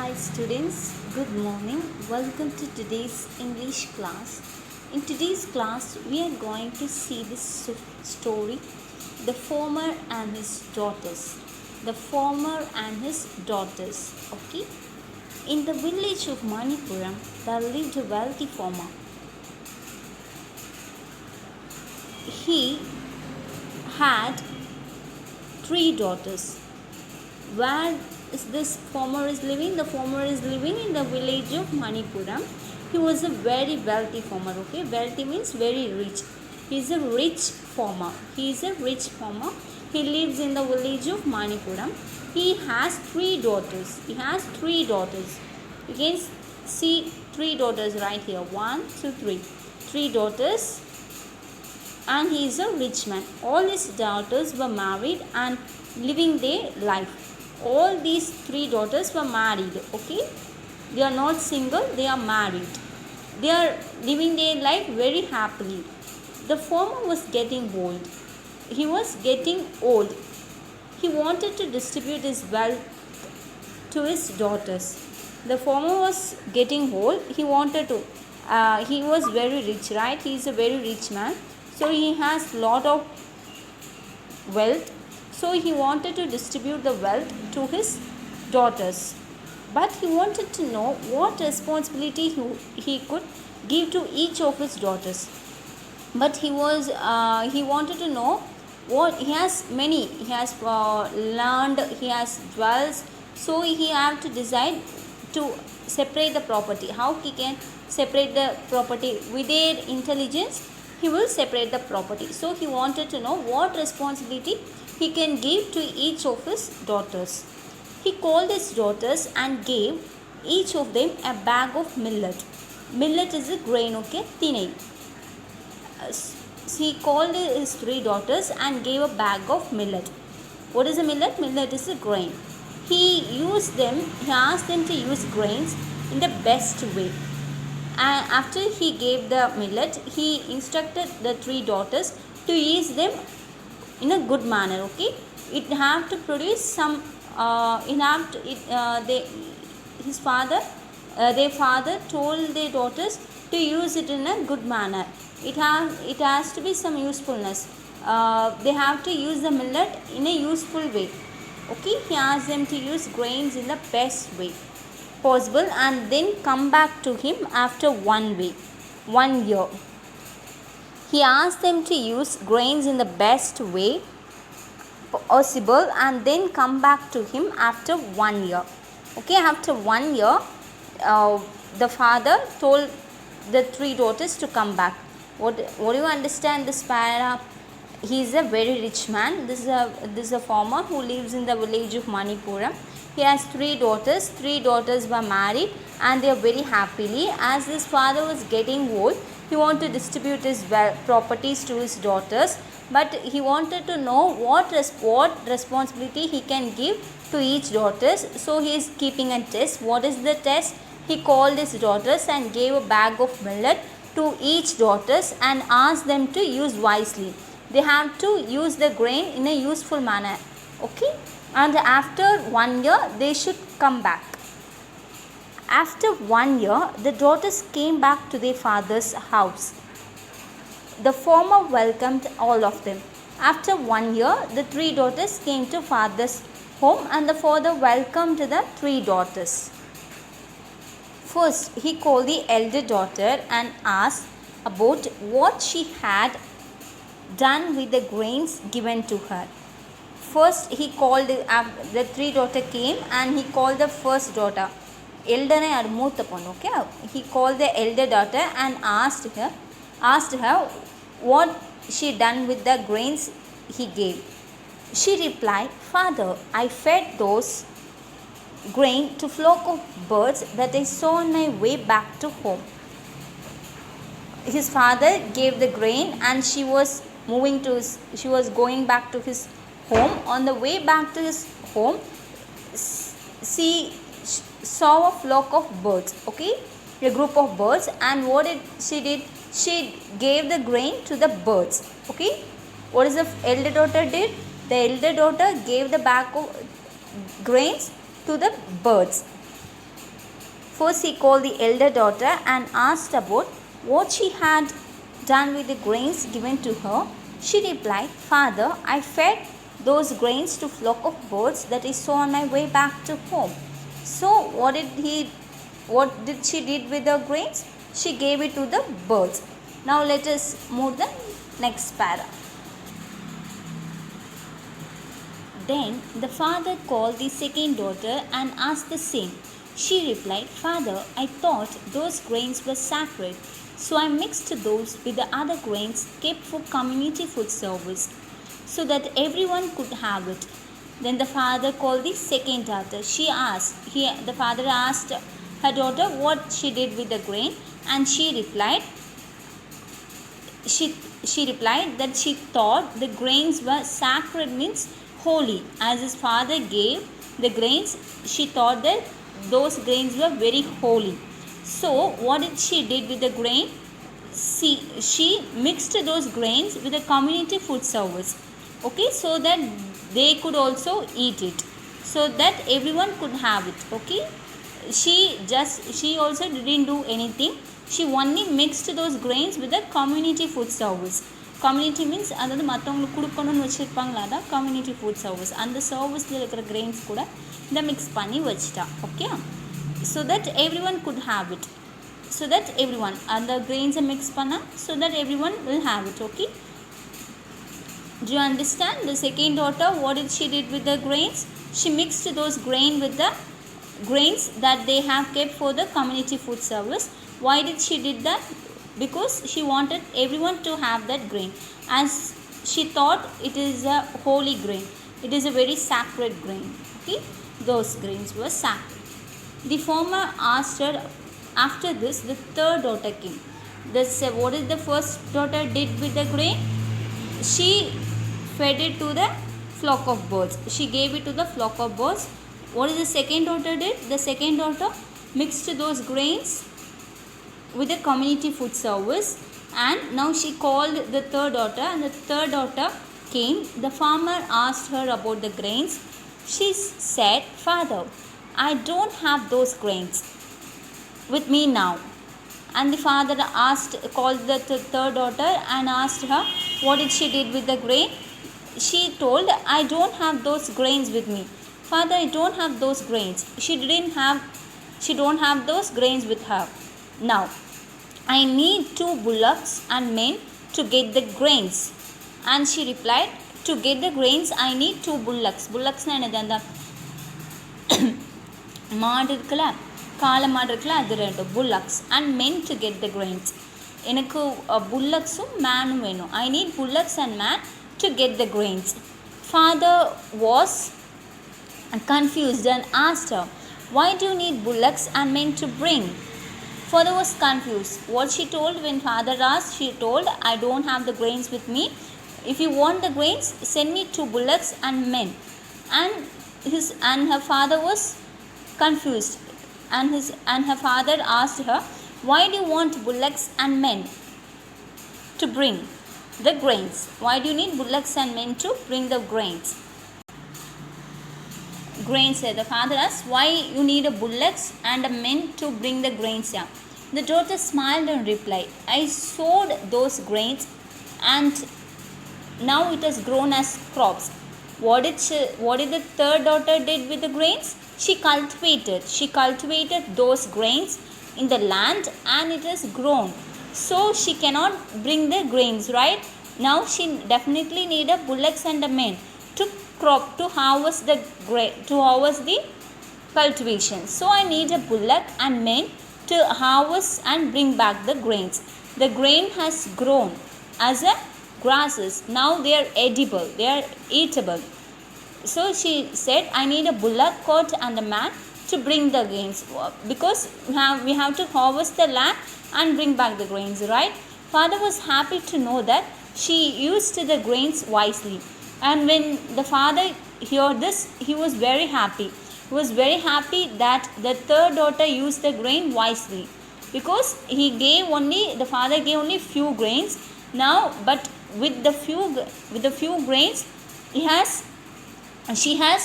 Hi students, good morning. Welcome to today's English class. In today's class, we are going to see this story, The Farmer and His Daughters. The Farmer and His Daughters. Okay. In the village of Manipuram, there lived a wealthy farmer. He had three daughters. Where is this farmer is living? The farmer is living in the village of Manipuram. He was a very wealthy farmer. Okay, wealthy means very rich. He is a rich farmer. He lives in the village of Manipuram. He has three daughters. You can see three daughters right here. 1, 2, 3. Three daughters, and he is a rich man. All his daughters were married and living their life. All these three daughters were married. Okay, they are not single, they are married. They are living their life very happily. The farmer was getting old. He wanted to distribute his wealth to his daughters. The farmer was getting old. He was very rich, right? He is a very rich man, so he has lot of wealth. So he wanted to distribute the wealth to his daughters, but he wanted to know what responsibility he could give to each of his daughters. But he wanted to know what he has. He has land, he has jewels, so he have to decide to separate the property. How he can separate the property? With their intelligence, he will separate the property. So he wanted to know what responsibility he can give to each of his daughters. He called his daughters and gave each of them a bag of millet. Millet is a grain, okay, tinai. He called his three daughters and gave a bag of millet. What is a millet? Millet is a grain. He asked them to use grains in the best way. And after he gave the millet, he instructed the three daughters to use them in a good manner. Okay, it have to produce some. Their father told their daughters to use it in a good manner. It has to be some usefulness. They have to use the millet in a useful way. Okay, he asked them to use grains in the best way possible, and then come back to him after 1 year. He asked them to use grains in the best way possible and then come back to him after 1 year. Okay, after 1 year, the father told the three daughters to come back. What do you understand this para? He is a very rich man. This is a farmer who lives in the village of Manipuram. He has three daughters. Three daughters were married and they are very happily. As his father was getting old, he wanted to distribute his properties to his daughters, but he wanted to know what responsibility he can give to each daughter. So he is keeping a test. What is the test? He called his daughters and gave a bag of millet to each daughters and asked them to use wisely. They have to use the grain in a useful manner. Okay, and after 1 year they should come back. After 1 year, the daughters came back to their father's house. The farmer welcomed all of them. After 1 year, the three daughters came to father's home and the father welcomed the three daughters. First, he called the elder daughter and asked about what she had done with the grains given to her. First, he called the three daughter came and he called the first daughter. Elder and Mootha ponnu, okay? He called the elder daughter and asked her what she done with the grains he gave. She replied, "Father, I fed those grain to flock of birds that I saw on my way back to home." His father gave the grain and she was going back to his home. On the way back to his home, she saw a flock of birds, okay, a group of birds, and what did she did? She gave the grain to the birds. Okay, what is the elder daughter did? The elder daughter gave the bag of grains to the birds. First he called the elder daughter and asked about what she had done with the grains given to her. She replied, "Father, I fed those grains to flock of birds that I saw on my way back to home." So what did she did with the grains? She gave it to the birds. Now let us move the next para. Then the father called the second daughter and asked the same. She replied, "Father, I thought those grains were sacred, so I mixed those with the other grains kept for community food service, so that everyone could have it." Then the father called the second daughter. The father asked her daughter what she did with the grain, and she replied that she thought the grains were sacred, means holy. As his father gave the grains, she thought that those grains were very holy. So what did she did with the grain? She mixed those grains with the community food service, okay, so that they could also eat it, so that everyone could have it. Okay, she also didn't do anything. She only mixed those grains with the community food service. Community means அதாவது மற்றவங்களுக்கு கொடுக்கணும்னு வச்சுருப்பாங்களா, அதான் community food service. அந்த சர்வீஸில் இருக்கிற grains கூட இதை mix பண்ணி வச்சுட்டா. Okay, so that every one could have it. So that every one அந்த கிரெயின்ஸை மிக்ஸ் பண்ணால் so that every one will have it. Okay, do you understand? The second daughter, what did she did with the grains? She mixed those grain with the grains that they have kept for the community food service. Why did she did that? Because she wanted everyone to have that grain, as she thought it is a holy grain, it is a very sacred grain. Okay, those grains were sacred. The farmer asked her. After this, the third daughter came. What did the first daughter did with the grain? She fed it to the flock of birds. She gave it to the flock of birds. What is the second daughter did? The second daughter mixed those grains with the community food service, and now she called the third daughter, and the third daughter came. The farmer asked her about the grains. She said, "Father, I don't have those grains with me now." And the father called the third daughter and asked her what did she did with the grain. She told, "I don't have those grains with me. Father, I don't have those grains." She don't have those grains with her. Now I need 2 bullocks and men to get the grains. And she replied, "To get the grains I need 2 bullocks." Bullocks na enadhu, அந்த மாடு இருக்குல்ல, காளை மாடு இருக்குல்ல, அது ரெண்டு bullocks, and men to get the grains. எனக்கு bullocks-உம் man-உம் வேணும். I need bullocks and man to get the grains. Father was confused and asked her, "Why do you need bullocks and men to bring?" Father was confused. What she told when father asked, she told, "I don't have the grains with me. If you want the grains, send me 2 bullocks and men." And her father was confused, and her father asked her, "Why do you want bullocks and men to bring the grains? Why do you need bullocks and men to bring the grains?" Grains. The father asked, "Why you need a bullocks and a men to bring the grains?" Yeah. The daughter smiled and replied, "I sowed those grains, and now it has grown as crops." What did the third daughter did with the grains? She cultivated those grains in the land, and it has grown. So she cannot bring the grains, right? Now she definitely need a bullocks and a men to harvest the cultivation. So I need a bullock and men to harvest and bring back the grains. The grain has grown as a grasses. Now they are edible, they are eatable. So she said, "I need a bullock cart and a man to bring the grains, because we have to harvest the land and bring back the grains," right? Father was happy to know that she used the grains wisely. And when the father heard this, he was very happy. He was very happy that the third daughter used the grain wisely, because the father gave only few grains. Now, but with the few grains, she has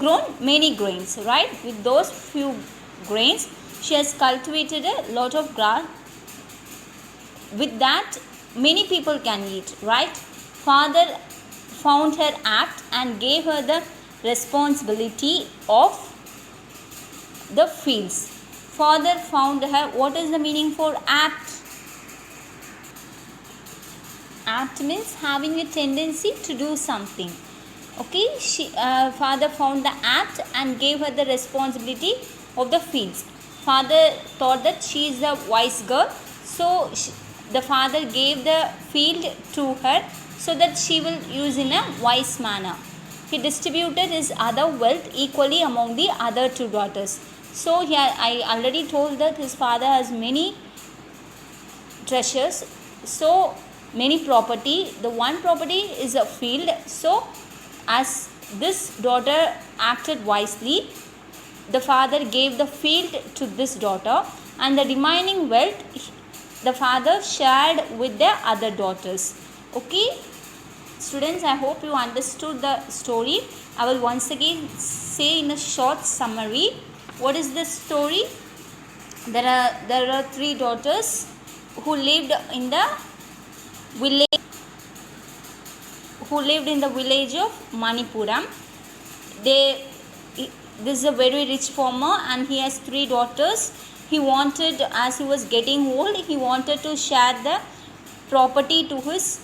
grown many grains, right? With those few grains, She has cultivated a lot of grass. With that, many people can eat, right? Father found her apt and gave her the responsibility of the fields. Father found her. What is the meaning for apt? Apt means having a tendency to do something. Okay, father found the apt and gave her the responsibility of the fields. Father thought that she is a wise girl, so the father gave the field to her so that she will use in a wise manner. He distributed his other wealth equally among the other two daughters. So here I already told that his father has many treasures, so many property. The one property is a field. So as this daughter acted wisely, the father gave the field to this daughter, and the remaining wealth the father shared with the other daughters. Okay, students, I hope you understood the story. I will once again say in a short summary. What is the story? There are three daughters who lived in the village of Manipuram. This is a very rich farmer and he has three daughters. He wanted, as he was getting old, he wanted to share the property to his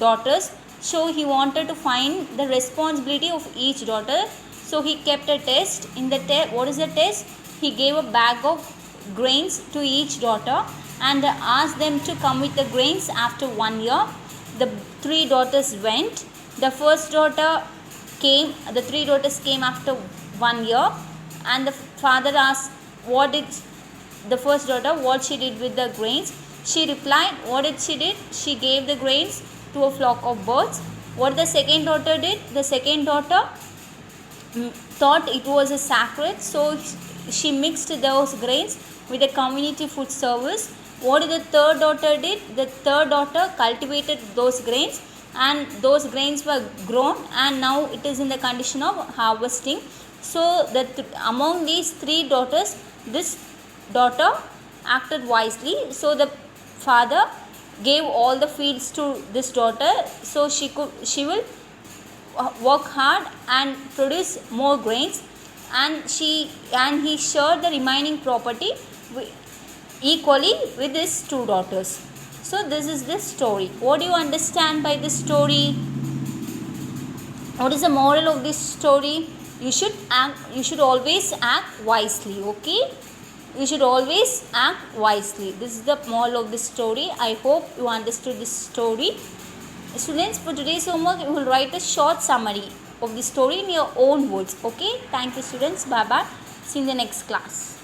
daughters. So he wanted to find the responsibility of each daughter. So he kept a test. In the test, what is the test? He gave a bag of grains to each daughter and asked them to come with the grains after 1 year. The three daughters went. The first daughter came. The three daughters came after 1 year, and the father asked what did the first daughter what she did with the grains. She replied, what did she did? She gave the grains to a flock of birds. What the second daughter did? The second daughter thought it was a sacred, so she mixed those grains with the community food service. What did the third daughter did? The third daughter cultivated those grains, and those grains were grown, and now it is in the condition of harvesting. So among these three daughters, this daughter acted wisely. So the father gave all the fields to this daughter, so she will work hard and produce more grains, and he shared the remaining property equally with his two daughters. So this is the story. What do you understand by this story? What is the moral of this story? You should always act wisely. Okay, you should always act wisely. This is the moral of this story. I hope you understood this story. Students, for today's homework, you will write a short summary of the story in your own words. Okay, thank you students. Bye bye. See you in the next class.